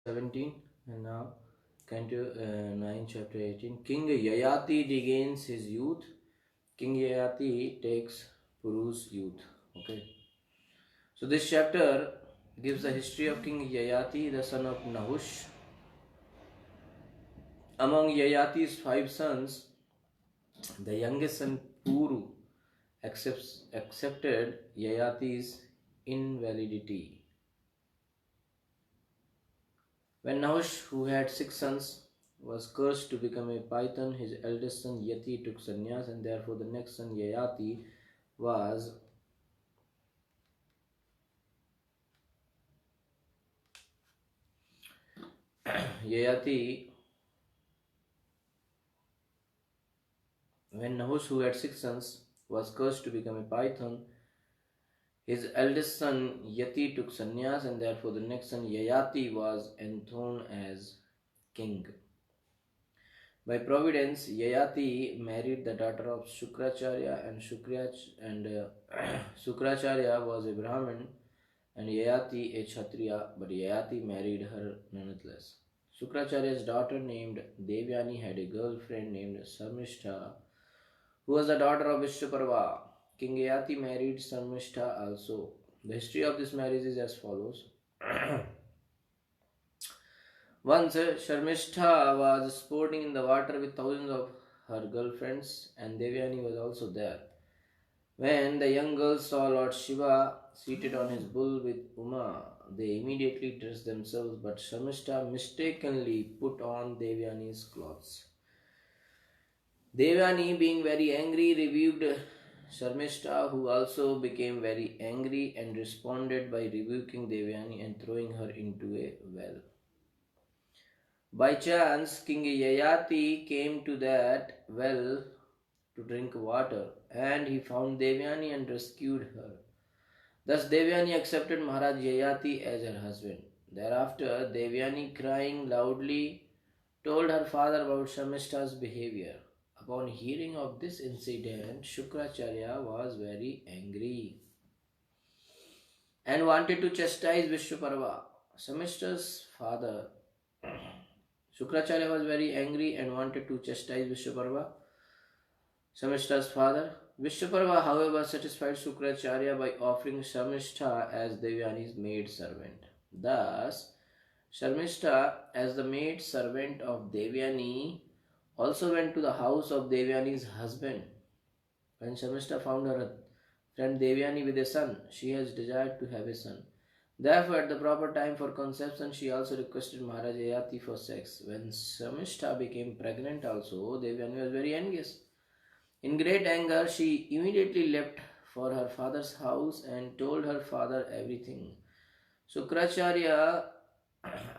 17, and now Canto 9, chapter 18. King Yayati regains his youth. King Yayati takes Puru's youth. Okay. So this chapter gives the history of King Yayati, the son of Nahush. Among Yayati's 5 sons, the youngest son Puru accepted Yayati's invalidity. When Nahush, who had 6 sons, was cursed to become a python, his eldest son Yati took sannyas, and therefore the next son Yayati was Yayati. When Nahush, who had 6 sons, was cursed to become a python, his eldest son Yati took sannyas, and therefore the next son Yayati was enthroned as king. By providence, Yayati married the daughter of Shukracharya, and Shukracharya was a Brahmin, and Yayati a Kshatriya, but Yayati married her nonetheless. Shukracharya's daughter named Devyani had a girlfriend named Sarmishtha, who was the daughter of Vishwaparva. King Yayati married Sarmishtha also. The history of this marriage is as follows. Once Sharmishtha was sporting in the water with thousands of her girlfriends, and Devyani was also there. When the young girls saw Lord Shiva seated on his bull with Uma, they immediately dressed themselves, but Sharmishtha mistakenly put on Devyani's clothes. Devyani, being very angry, rebuked Sharmishtha, who also became very angry and responded by rebuking Devyani and throwing her into a well. By chance, King Yayati came to that well to drink water, and he found Devyani and rescued her. Thus Devyani accepted Maharaj Yayati as her husband. Thereafter, Devyani, crying loudly, told her father about Shamishta's behavior. Upon hearing of this incident, Shukracharya was very angry and wanted to chastise Vishwaparva. Shamishta's father Shukracharya was very angry and wanted to chastise Vishwaparva, Shamishta's father. Vishwaparva, however, satisfied Shukracharya by offering Shamishta as Devyani's maid servant. Thus, Sharmishta, as the maid servant of Devyani, also went to the house of Devyani's husband. When Sharmishta found her friend Devyani with a son, she has desired to have a son. Therefore, at the proper time for conception, she also requested Maharaj Yayati for sex. When Samishta became pregnant also, Devyani was very envious. In great anger, she immediately left for her father's house and told her father everything. Shukracharya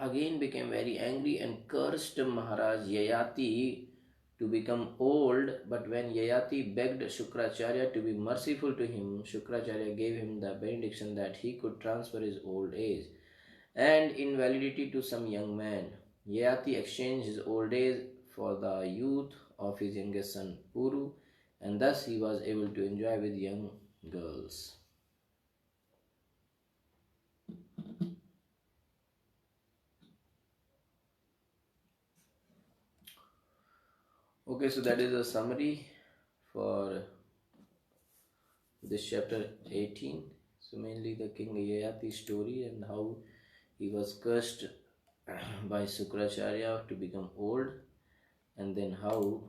again became very angry and cursed Maharaj Yayati to become old, but when Yayati begged Shukracharya to be merciful to him, Shukracharya gave him the benediction that he could transfer his old age and invalidity to some young man. Yayati exchanged his old age for the youth of his youngest son Puru, and thus he was able to enjoy with young girls. Okay, so that is a summary for this chapter 18. So mainly the King Yayati story and how he was cursed by Shukracharya to become old, and then how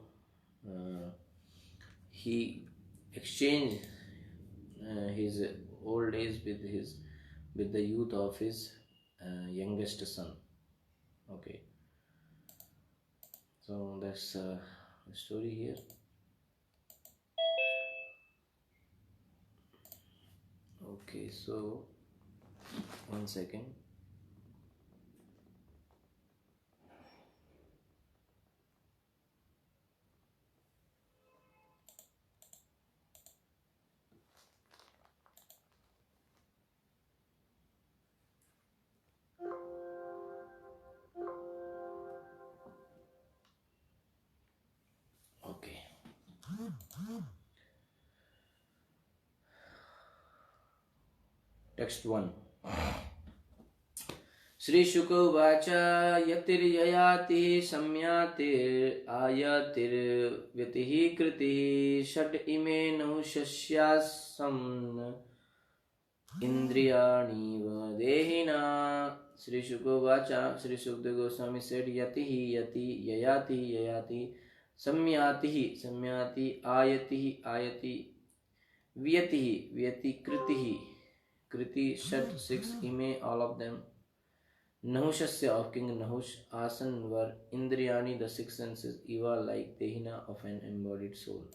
he exchanged his old age with the youth of his youngest son. Okay, so that's the story here. Okay, so 1 second. Okay. Text 1. Sri Shuka Uvacha Yatiryayaati Samyatir Kriti Shad Ime Nahushashyasam Indriyani Vadehina. Sri Shuka Uvacha, Sri Sukadeva Goswami said, Yayati Samyati Ayati Vyati Kriti Shad 6 Ime, all of them. Nahushasya of King Nahush, Asan were Indriyani, the six senses, Eva like Tehina of an embodied soul.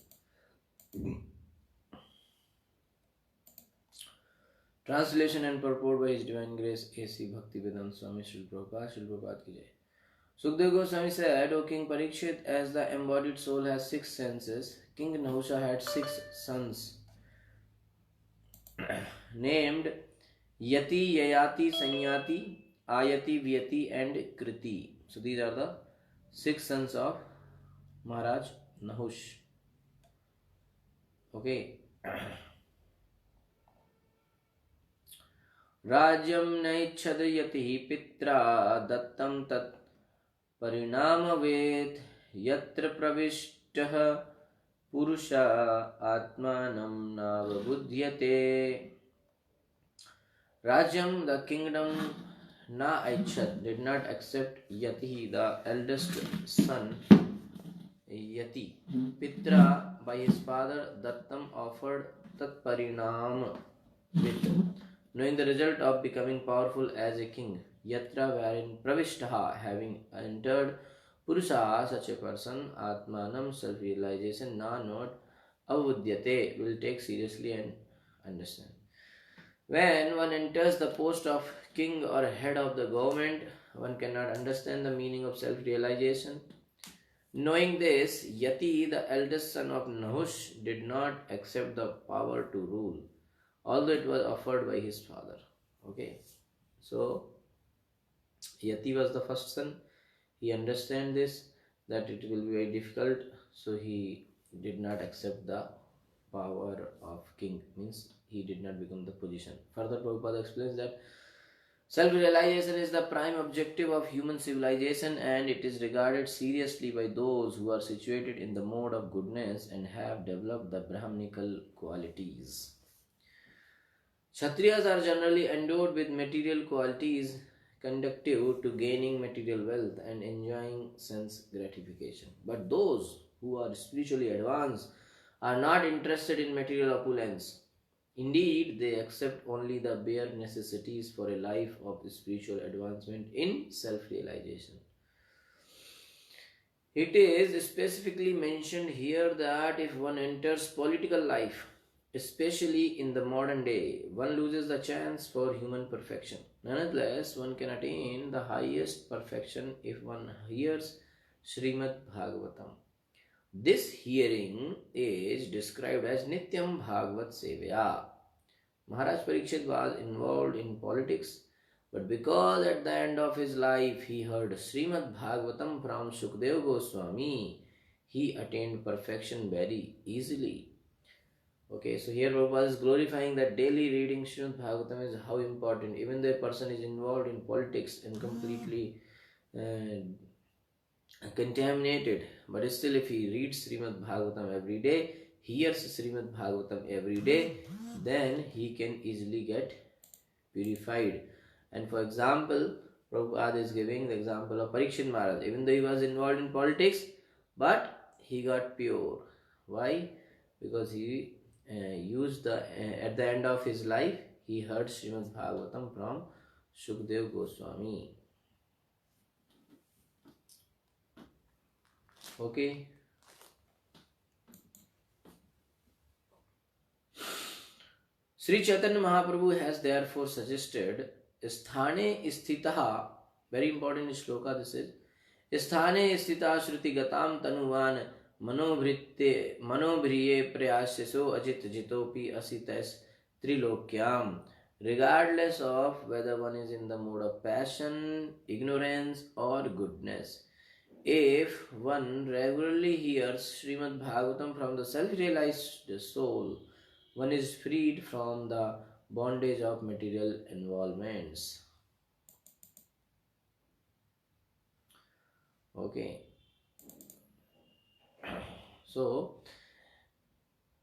Translation and purport by His Divine Grace A.C. Bhaktivedanta Swami Srila Prabhupada ki jai. Sukadeva Goswami said, O King Parikshit, as the embodied soul has six senses, King Nahusha had six sons named Yati, Yayati, Sanyati, Ayati, Vyati and Kriti. So these are the six sons of Maharaj Nahush. Okay. Rajyam naichad yati pitra dattam tat parinamavet yatra pravishtaha purusha atmanam navabudhyate. Rajyam, the kingdom, na aichad, did not accept Yati, the eldest son, Yati. Pitra, by his father, Dattam offered tat parinam, with knowing the result of becoming powerful as a king. Yatra, wherein pravishtaha, having entered, Purusha, such a person, Atmanam, self-realization, na not avudyate, will take seriously and understand. When one enters the post of king or head of the government, one cannot understand the meaning of self-realization. Knowing this, Yati, the eldest son of Nahush, did not accept the power to rule, although it was offered by his father. Okay, so Yati was the first son. He understands this, that it will be very difficult, so he did not accept the power of king, means he did not become the position. Further, Prabhupada explains that self-realization is the prime objective of human civilization, and it is regarded seriously by those who are situated in the mode of goodness and have developed the Brahmanical qualities. Kshatriyas are generally endowed with material qualities conducive to gaining material wealth and enjoying sense gratification. But those who are spiritually advanced are not interested in material opulence. Indeed, they accept only the bare necessities for a life of spiritual advancement in self-realization. It is specifically mentioned here that if one enters political life, especially in the modern day, one loses the chance for human perfection. Nonetheless, one can attain the highest perfection if one hears Srimad Bhagavatam. This hearing is described as Nityam Bhagavat Sevaya. Maharaj Parikshit was involved in politics, but because at the end of his life he heard Srimad Bhagavatam from Shukadeva Goswami, he attained perfection very easily. Okay, so here Prabhupada is glorifying that daily reading Srimad Bhagavatam is how important. Even though a person is involved in politics and completely contaminated, but still if he reads Srimad Bhagavatam every day, hears Srimad Bhagavatam every day, then he can easily get purified. And for example, Prabhupada is giving the example of Parikshit Maharaj. Even though he was involved in politics, but he got pure. Why? Because he used at the end of his life, he heard Srimad Bhagavatam from Shukadeva Goswami. Okay. Sri Chaitanya Mahaprabhu has therefore suggested Sthane Sthitaha, very important shloka this is, Sthane Sthita Shruti Gatam Tanuvan Manobhriye Prayasyaso Ajit Jitopi Asitas Trilokyam. Regardless of whether one is in the mode of passion, ignorance or goodness, if one regularly hears Srimad Bhagavatam from the self-realized soul, one is freed from the bondage of material involvements. Okay, so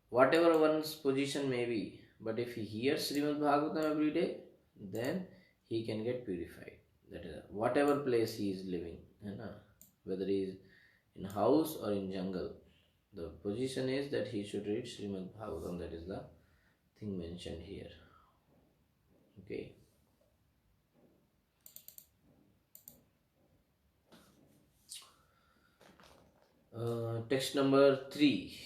whatever one's position may be, but if he hears Srimad Bhagavatam every day, then he can get purified. That is whatever place he is living, है ना? Whether he is in house or in jungle, the position is that he should read Srimad Bhagavatam. That is the thing mentioned here. Okay. Text number 3.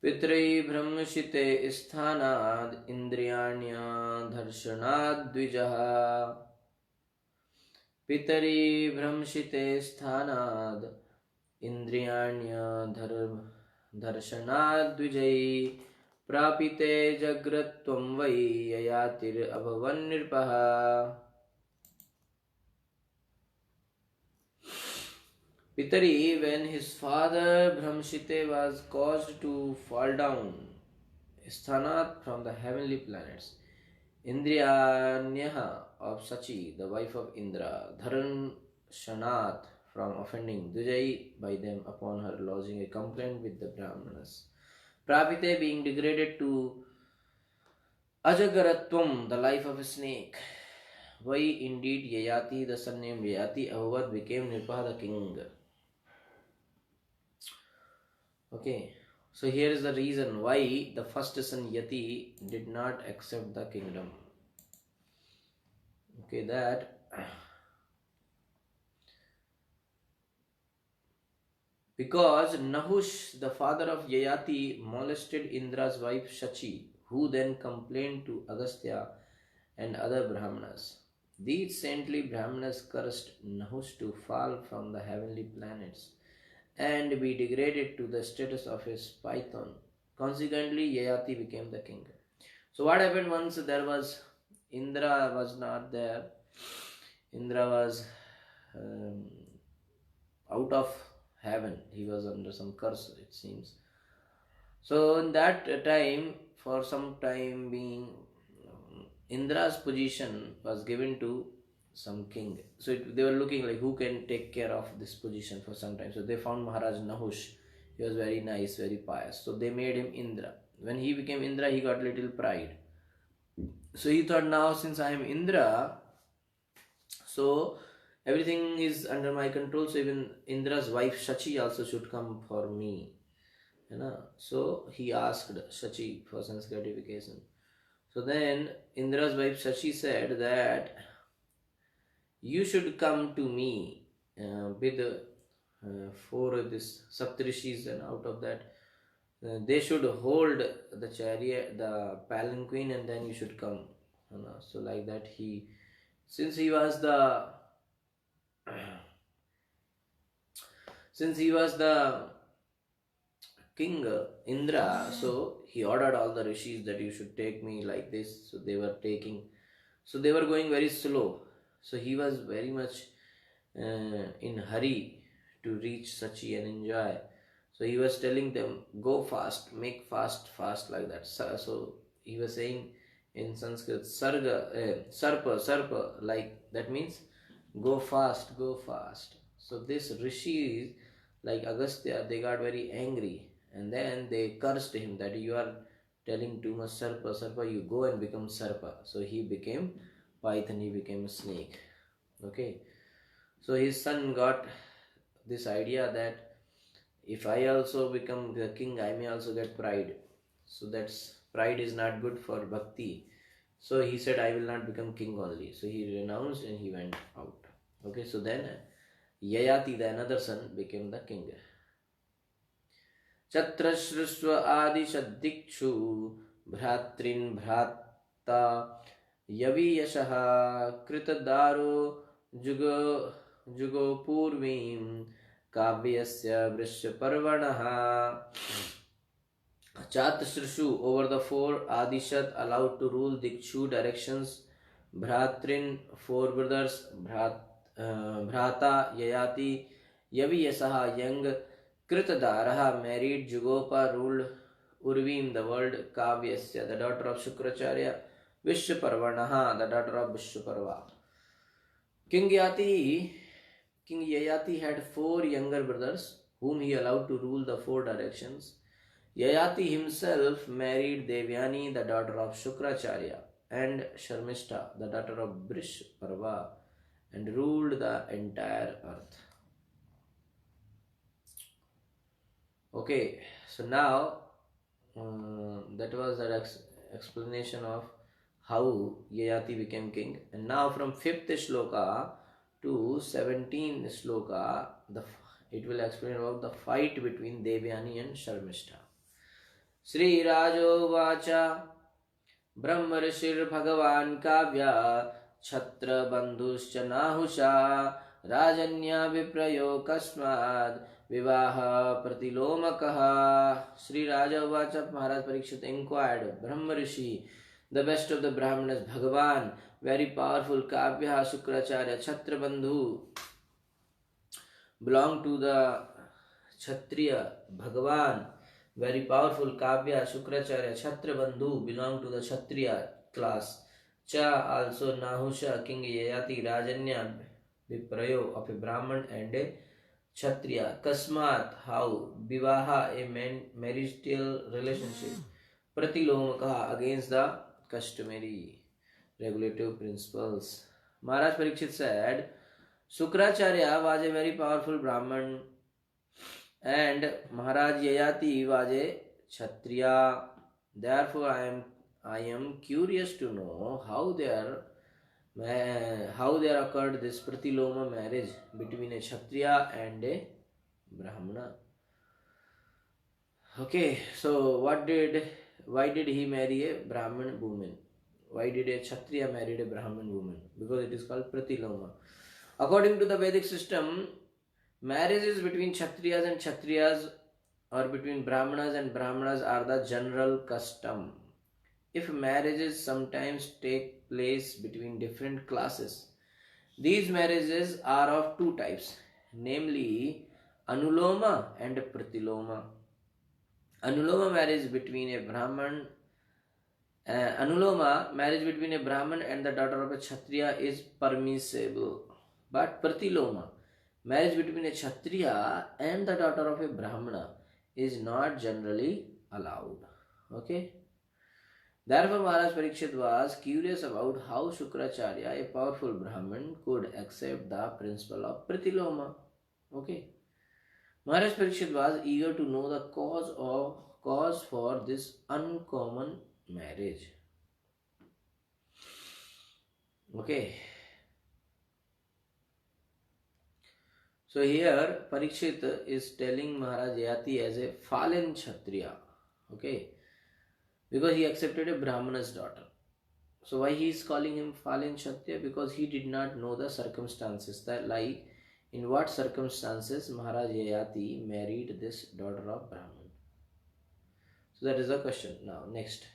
पितृभ्रंशिते स्थानाद् इन्द्रियाण्यधर्षणाद्विजः पितरिभ्रंशिते स्थानाद् इन्द्रियाण्यधर्षणाद्विजैः प्रापिते जग्रत्वं why ययातिरभवन्नृपः Pitari, when his father Brahmshite was caused to fall down, Sthanat from the heavenly planets, Indriyanyaha of Sachi, the wife of Indra, Dharan Shanat from offending Dujai by them upon her lodging a complaint with the Brahmanas. Prapite being degraded to Ajagaratvam, the life of a snake. Why indeed Yayati, the son named Yayati, Avavad became Nirpa the king. Okay, so here is the reason why the first son Yati did not accept the kingdom. Okay, that because Nahush, the father of Yayati, molested Indra's wife Shachi, who then complained to Agastya and other Brahmanas. These saintly Brahmanas cursed Nahush to fall from the heavenly planets and be degraded to the status of a python. Consequently, Yayati became the king. So what happened once there was Indra was not there. Indra was out of heaven. He was under some curse, it seems. So in that time, for some time being, Indra's position was given to some king. So they were looking like who can take care of this position for some time. So they found Maharaj Nahush. He was very nice, very pious. So they made him Indra. When he became Indra, he got little pride. So he thought, now since I am Indra, so everything is under my control. So even Indra's wife Shachi also should come for me. You know? So he asked Shachi for sense gratification. So then Indra's wife Shachi said that you should come to me with four this Saptarishis, and out of that they should hold the chariot, the palanquin, and then you should come. So like that since he was the king Indra, so he ordered all the rishis that you should take me like this. So they were going very slow. So he was very much in hurry to reach Sachi and enjoy. So he was telling them, go fast, make fast like that. So he was saying in Sanskrit, sarpa, like that means go fast. So this rishis like Agastya, they got very angry and then they cursed him that you are telling too much sarpa, you go and become sarpa. So he became python, he became a snake. Okay, so his son got this idea that if I also become the king, I may also get pride. So pride is not good for bhakti. So he said, I will not become king only. So he renounced and he went out. Okay, so then Yayati, the another son, became the king. Chatrashrusva adishadikshu bhratrin bhrata yaviyashaha kritadaro jugo purvim kavyasya vrishyaparvanaha. Chatrashrushu, over the four Adishat allowed to rule Dikshu directions, Bhratrin, four brothers, Bhrata Yayati Yaviyasaha young Kritadaraha married Jugopa ruled Urvim the world Kavyasya the daughter of Shukracharya Vishwaparvanaha the daughter of Vishwaparva. King Yayati had 4 younger brothers whom he allowed to rule the 4 directions. Yayati himself married Devyani, the daughter of Shukracharya, and Sharmishta, the daughter of Vrishparva, and ruled the entire earth. Okay, so now that was the explanation of how Yayati became king. And now from 5th shloka to 17th shloka, it will explain about the fight between Devyani and Sharmishta. Sri Rajovacha Brahma Rishir Bhagavan Kavya Chhatra Bandhuscha Nahusha Rajanya Viprayo Kasmad Vivaha Pratilomakaha. Sri Rajovacha, Maharaj Parikshit inquired, Brahma Rishi, the best of the Brahmanas, Bhagavan, very powerful, Kavya Shukracharya, Chhatra Bandhu, belonged to the Kshatriya, Bhagavan, very powerful, Kavya Shukracharya, Chhatra Bandhu, belonged to the Kshatriya class. Cha, also Nahusha, King Yayati, Rajanya, Viprayo of a Brahman and a Kshatriya. Kasmat, how? Vivaha, a marital relationship. Pratilomaka, against the customary regulative principles. Maharaj Parikshit said, Shukracharya was a very powerful Brahman and Maharaj Yayati was a Kshatriya. Therefore, I am curious to know how there occurred this Pratiloma marriage between a Kshatriya and a Brahmana. Okay, so why did he marry a Brahman woman? Why did a Kshatriya marry a Brahman woman? Because it is called Pratiloma. According to the Vedic system, marriages between Kshatriyas and Kshatriyas or between Brahmanas and Brahmanas are the general custom. If marriages sometimes take place between different classes, these marriages are of 2 types, namely Anuloma and Pratiloma. Anuloma marriage between a Brahman and the daughter of a Kshatriya is permissible. But Pratiloma, marriage between a Kshatriya and the daughter of a Brahmana, is not generally allowed. Okay? Therefore, Maharaj Parikshit was curious about how Shukracharya, a powerful Brahman, could accept the principle of Pratiloma. Okay? Maharaj Parikshit was eager to know the cause for this uncommon marriage. Okay. So here Parikshit is telling Maharaj Yati as a fallen Kshatriya. Okay. Because he accepted a Brahmana's daughter. So why he is calling him fallen Kshatriya? Because he did not know the circumstances, that like in what circumstances Maharaj Yayati married this daughter of Brahman. So that is the question. Now next.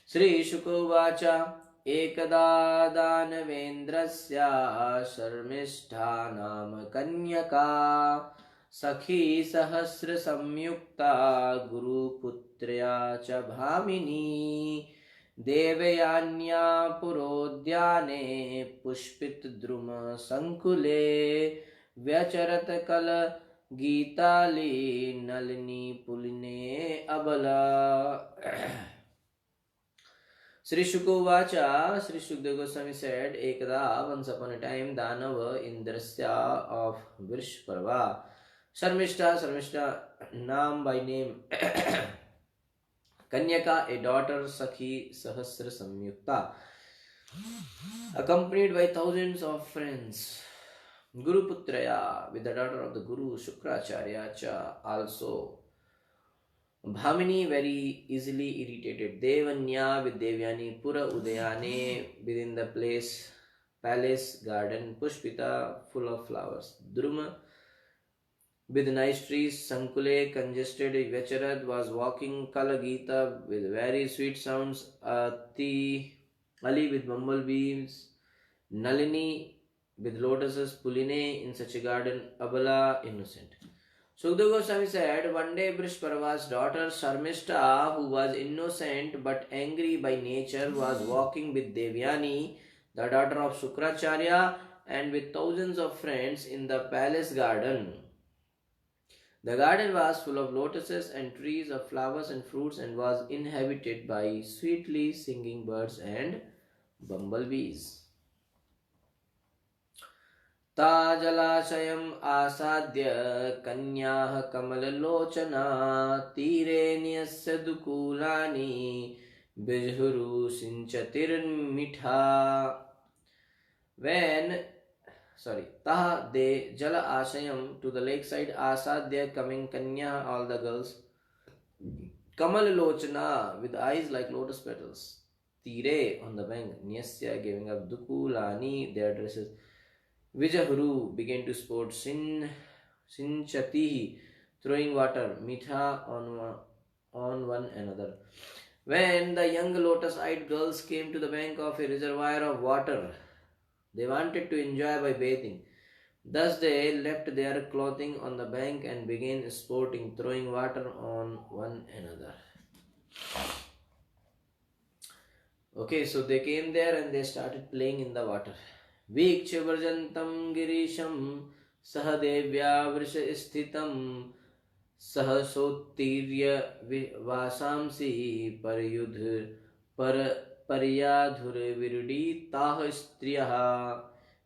Sri Shukovacha Ekada Danavendrasya Sharmishta Nam Kanyaka Sakhi Sahasra Samyukta Guru Putrya Cha Bhamini Devayanya Purodhyane Pushpit Druma Sankule Vyacharat Kala Geetali Nalini Puline Abala. Sri Shukovacha, Sri Shukdev Goswami said, Ekada, once upon a time, Danava Indrasya of Vrishparva, Sharmishta, Nam by name, Kanyaka, a daughter, Sakhi Sahasra Samyukta, accompanied by thousands of friends, Guru Putraya, with the daughter of the Guru, Shukracharya Cha, also, Bhamini, very easily irritated, Devanya with Devyani, Pura Udayane, within the palace garden, Pushpita, full of flowers, Druma, with nice trees, Sankule, congested, Vyacharad was walking, Kalagita, with very sweet sounds, Ali with bumblebees, Nalini, with lotuses, Puline in such a garden, Abala innocent. Sukdev Goswami said, one day Brishparva's daughter Sharmishta, who was innocent but angry by nature, was walking with Devyani, the daughter of Shukracharya, and with thousands of friends in the palace garden. The garden was full of lotuses and trees of flowers and fruits and was inhabited by sweetly singing birds and bumblebees. ताजलाशयम् आसाद्य कन्याः कमललोचना तीरे न्यस्य दुकूलानि बिजहुरु सिंचतिर्मिठा. Tah de jala ashayam, to the lakeside, asadya coming kanya, all the girls, kamal lochana, with eyes like lotus petals, tire, on the bank, nyasya, giving up dukulani, their dresses, vijahuru, began to sport, sinchatihi, throwing water, mitha, on one another. When the young lotus-eyed girls came to the bank of a reservoir of water, they wanted to enjoy by bathing. Thus they left their clothing on the bank and began sporting, throwing water on one another. Okay, so they came there and they started playing in the water. Vikcha Vrajantam Girisham Sahadevya Vrisha Sthitam Sahasottirya Vasamsi Paryudh Paryadhur Virudi Tah Striyaha.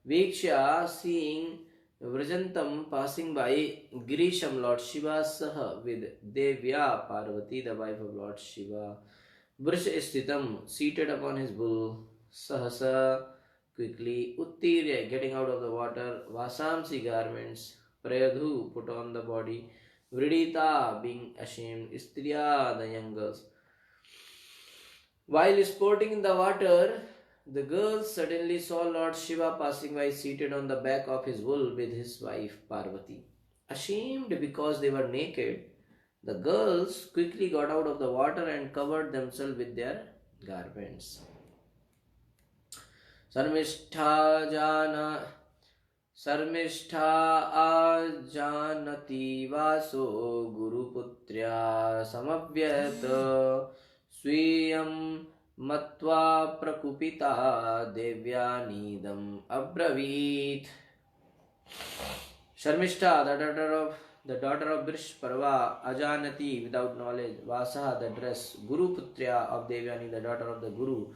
Viksha, seeing Vrajantam passing by, Girisham, Lord Shiva, Saha, with Devya, Parvati, the wife of Lord Shiva, Vrisha Sthitam, seated upon his bull, Sahasa, quickly, Uttirya, getting out of the water, Vasamsi, garments, Prayadhu, put on the body, Vridita, being ashamed, Striya, the young girls. While sporting in the water, the girls suddenly saw Lord Shiva passing by, seated on the back of his bull with his wife Parvati. Ashamed because they were naked, the girls quickly got out of the water and covered themselves with their garments. Sarmishtha ajanati vaso guruputrya samavyat Swiyam matva prakupita devyanidam abravit. Sharmishta, the daughter of Brishparva, Ajanati, without knowledge, Vasa, the dress, Guru Putrya of Devyani, the daughter of the Guru,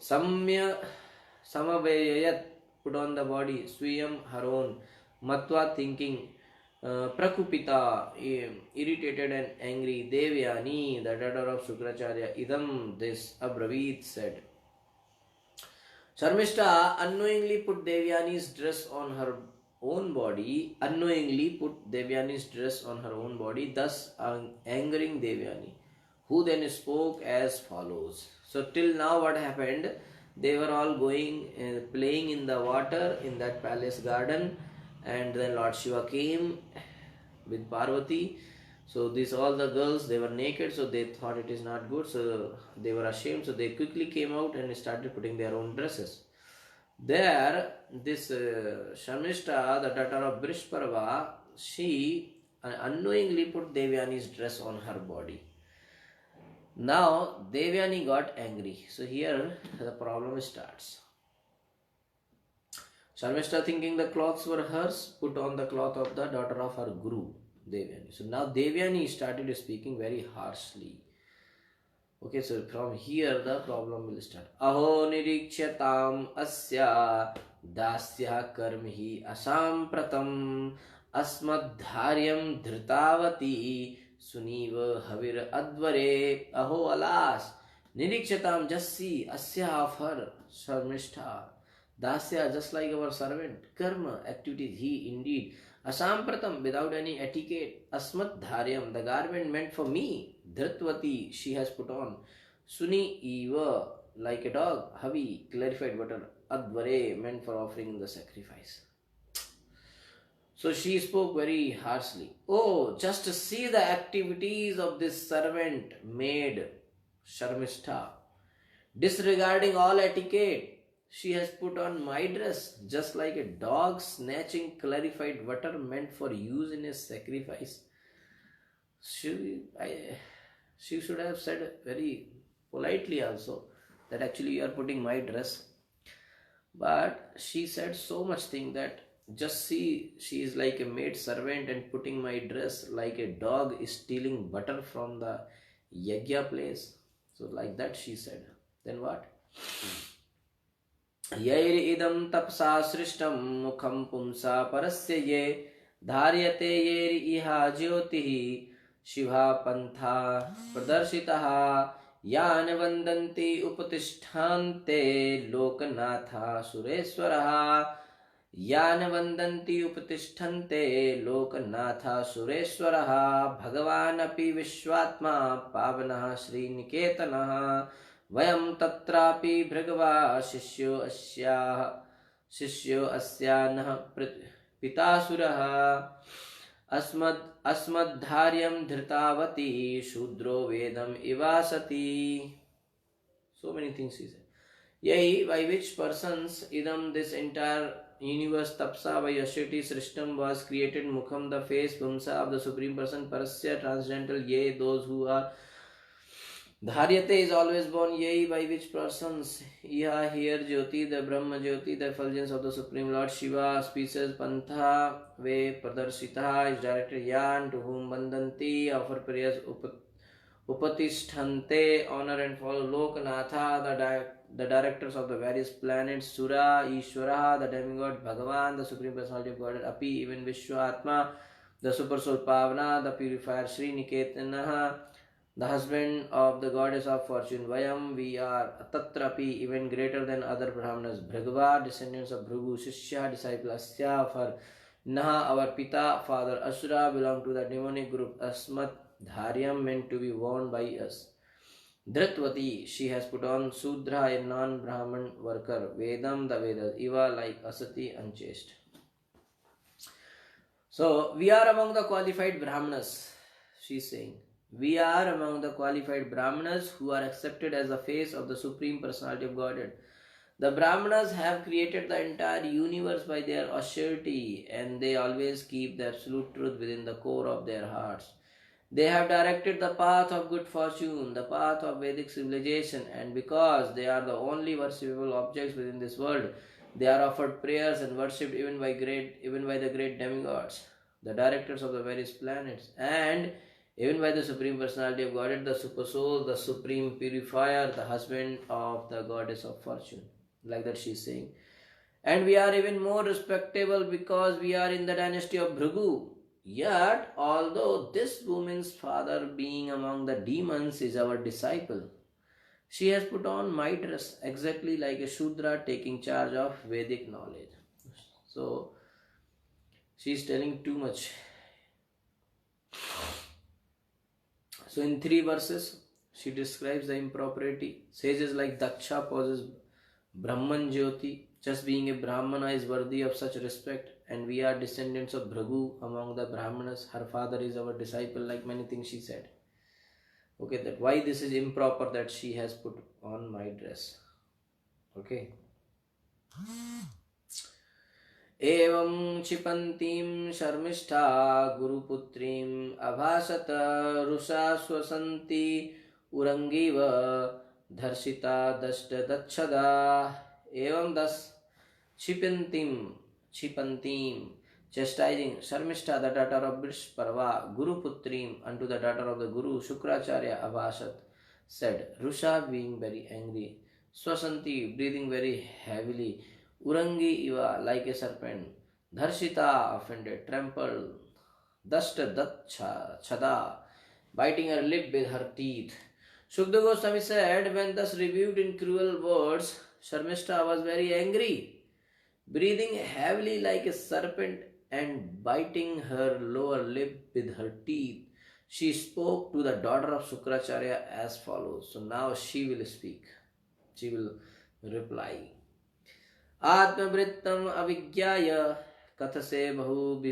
Samavayayat, put on the body, Swiyam, her own, Matva, thinking, Prakupita, irritated and angry, Devyani, the daughter of Shukracharya, Idam, this Abravit, said. Sharmishta unknowingly put Devyani's dress on her own body, thus angering Devyani, who then spoke as follows. So till now what happened? They were all going playing in the water in that palace garden, and then Lord Shiva came with Parvati. So these all the girls, they were naked, so they thought it is not good, so they were ashamed, so they quickly came out and started putting their own dresses. There, this Sharmishta, the daughter of Brishparva, she unknowingly put Devyani's dress on her body. Now Devyani got angry. So here the problem starts. Sharmishta, thinking the clothes were hers, put on the cloth of the daughter of her Guru, Devyani. So now Devyani started speaking very harshly. Okay, so from here the problem will start. Aho nirikshyatam asya dasya karmihi asampratam asmadharyam dhritavati suniva havir advare. Aho, alas, nirikshyatam, just see, asya, of her, Sharmishta, dasya, just like our servant, karma, activities, he indeed, asampratam, without any etiquette, asmadharyam, the garment meant for me, dhritvati, she has put on, suni eva, like a dog, havi, clarified butter, advare, meant for offering the sacrifice. So she spoke very harshly. Oh, just to see the activities of this servant maid, Sharmishta, disregarding all etiquette. she has put on my dress, just like a dog snatching clarified butter meant for use in a sacrifice. She should have said very politely also that actually you are putting my dress. But she said so much thing that just see, she is like a maid servant and putting my dress like a dog is stealing butter from the yagya place. So like that she said. Then what? यैर इदं तपसा सृष्टं मुखं पुंसा परस्य ये धार्यते येर इहा ज्योतिः शिवा पंथा प्रदर्शितः यान वन्दन्ति उपतिष्ठन्ते लोकनाथा सुरेश्वरः यान वन्दन्ति उपतिष्ठन्ते लोकनाथा सुरेश्वरः भगवानपि विश्वात्मा पावनः श्रीनिकेतनः वयं तत्रापि भृगवा शिष्यो अस्याः नः पितासुरः अस्मद्धार्यं धृतावती शूद्रो वेदम इवासति. So many things he said. Yea, by which persons idam, this entire universe, tapsa by Ashiti Srishtam was created, mukham the face, pumsa of the supreme person, parasya transcendental, yea those who are Dharyate is always born, yea, by which persons, Iha here, Jyoti, the Brahma Jyoti, the effulgence of the Supreme Lord Shiva, species, Pantha, way, Pradarshita, is directed, Yan, to whom Bandanti, offer prayers, Upatisthante, honor and follow, Lokanatha, the directors of the various planets, Sura, Ishvara, the demigod, Bhagavan, the Supreme Personality of Godhead, Api, even Vishwatma, the Super Soul Pavana, the purifier, Sri Niketanaha, the husband of the goddess of fortune. Vayam, we are Tatrapi, even greater than other Brahmanas. Bhragava, descendants of Bhrigu. Shishya, disciple Asya, of her. Naha, our Pita, father. Asura, belong to the demonic group. Asmat, Dharyam, meant to be worn by us. Dhritvati, she has put on. Sudra, a non-Brahman worker. Vedam, the Vedas. Iva, like Asati, unchaste. So, we are among the qualified Brahmanas, she is saying. We are among the qualified Brahmanas who are accepted as the face of the Supreme Personality of Godhead. The Brahmanas have created the entire universe by their austerity, and they always keep the absolute truth within the core of their hearts. They have directed the path of good fortune, the path of Vedic civilization, and because they are the only worshipable objects within this world, they are offered prayers and worshipped even by the great demigods, the directors of the various planets, and even by the Supreme Personality of Godhead, the Super Soul, the Supreme Purifier, the husband of the Goddess of Fortune. Like that she is saying. And we are even more respectable because we are in the dynasty of Bhrigu. Yet, although this woman's father, being among the demons, is our disciple, she has put on my dress exactly like a Shudra taking charge of Vedic knowledge. So, she is telling too much. So in 3 verses, she describes the impropriety. Sages like Daksha possess Brahman Jyoti. Just being a Brahmana is worthy of such respect. And we are descendants of Bhrigu among the Brahmanas. Her father is our disciple, like many things she said. Okay, that why this is improper that she has put on my dress. Okay. एवं क्षिपन्तीं शर्मिष्ठा गुरुपुत्रीम् अभासत रुषा स्वसन्ति उरंगीव धर्षिता दष्टदच्छदा. एवं thus क्षिपन्तीं chastising Sharmishta, the daughter of Brishparva, Guruputrim, unto the daughter of the Guru, Shukracharya Avasat, said, Rusha, being very angry, Swasanti, breathing very heavily, Urangi Iva, like a serpent, Dharshita, offended, trampled, Dashta Chada, biting her lip with her teeth. Shukdev Goswami said, when thus rebuked in cruel words, Sharmishta was very angry, breathing heavily like a serpent and biting her lower lip with her teeth. She spoke to the daughter of Shukracharya as follows. So now she will speak. She will reply. Atmavrittam avigyaya kathase bahu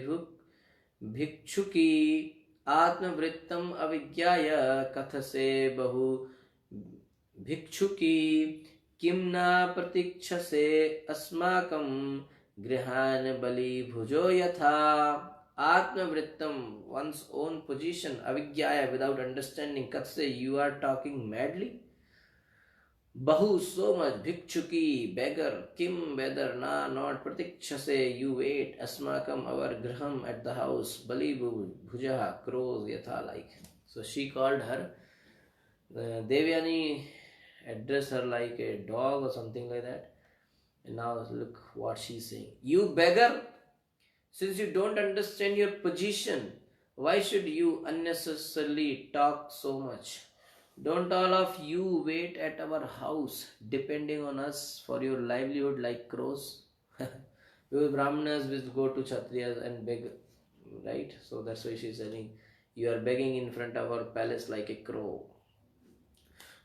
bhikchuki. Atmavrittam avigyaya kathase bahu bhikchuki. किं न प्रतीक्षसे अस्माकं गृहान् बलि भुजो यथा. Atmavrittam, one's own position, avigyaya, without understanding, katse, you are talking madly. Bahu, so much, bhikchuki, beggar, kim, whether, na, not, pratikshase, you wait, asmakam, our graham, at the house, bali bhujaha, crows, yatha, like. So she called her, Devyani addressed her like a dog or something like that. And now look what she's saying. You beggar! Since you don't understand your position, why should you unnecessarily talk so much? Don't all of you wait at our house, depending on us for your livelihood like crows? You Brahmanas will go to Kshatriyas and beg, right? So that's why she's saying, you are begging in front of our palace like a crow.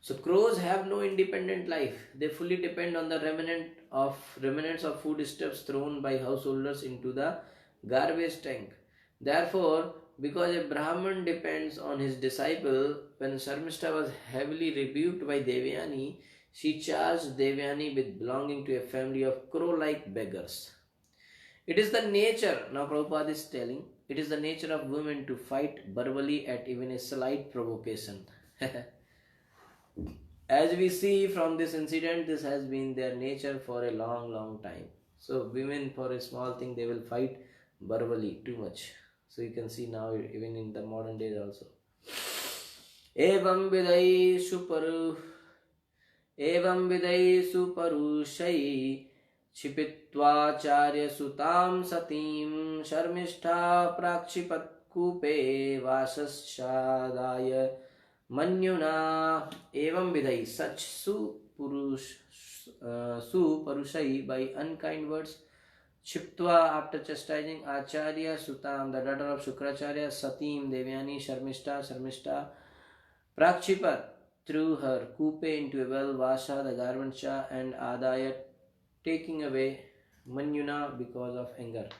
So crows have no independent life. They fully depend on the remnants of foodstuffs thrown by householders into the garbage tank. Therefore, because a Brahman depends on his disciple, when Sharmishta was heavily rebuked by Devyani, she charged Devyani with belonging to a family of crow-like beggars. It is the nature, now Prabhupada is telling, it is the nature of women to fight verbally at even a slight provocation. As we see from this incident, this has been their nature for a long, long time. So women, for a small thing, they will fight verbally too much. So you can see now even in the modern days also. Evam vidai suparushai क्षिपित्वाचार्य सुतां सतीं Sharmishtha प्राक्षिपत् coupe वासश्चादाय मन्युना. Evam vidai, such suparushai, by unkind words, Chiptva, after chastising Acharya Sutam, the daughter of Shukracharya, Satim, Devyani, Sharmishta, Prakshipat, threw her kupe into a well, Vasha, the garment Shah, and Adaya, taking away Manyuna because of anger.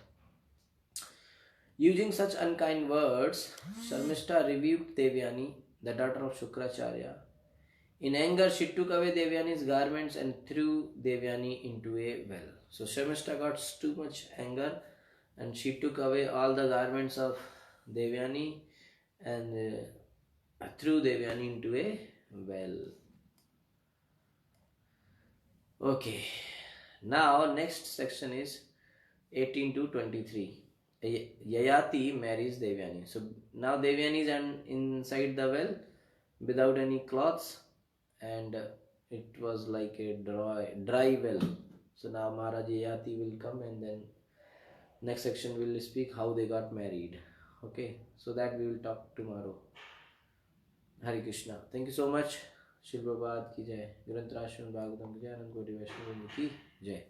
Using such unkind words, Sharmishta rebuked Devyani, the daughter of Shukracharya. In anger, she took away Devyani's garments and threw Devyani into a well. So Sharmishta got too much anger and she took away all the garments of Devyani and threw Devyani into a well. Okay, now next section is 18 to 23. Yayati marries Devyani. So now Devyani is inside the well without any clothes, and it was like a dry well. So now Maharaj Yayati will come, and then next section will speak how they got married. Okay, so that we will talk tomorrow. Hare Krishna. Thank you so much. Shri Prabhupada ki jai. Granth Rashtraman Bhagavatam ki jai. Anand Koti Vaishnava ki jai.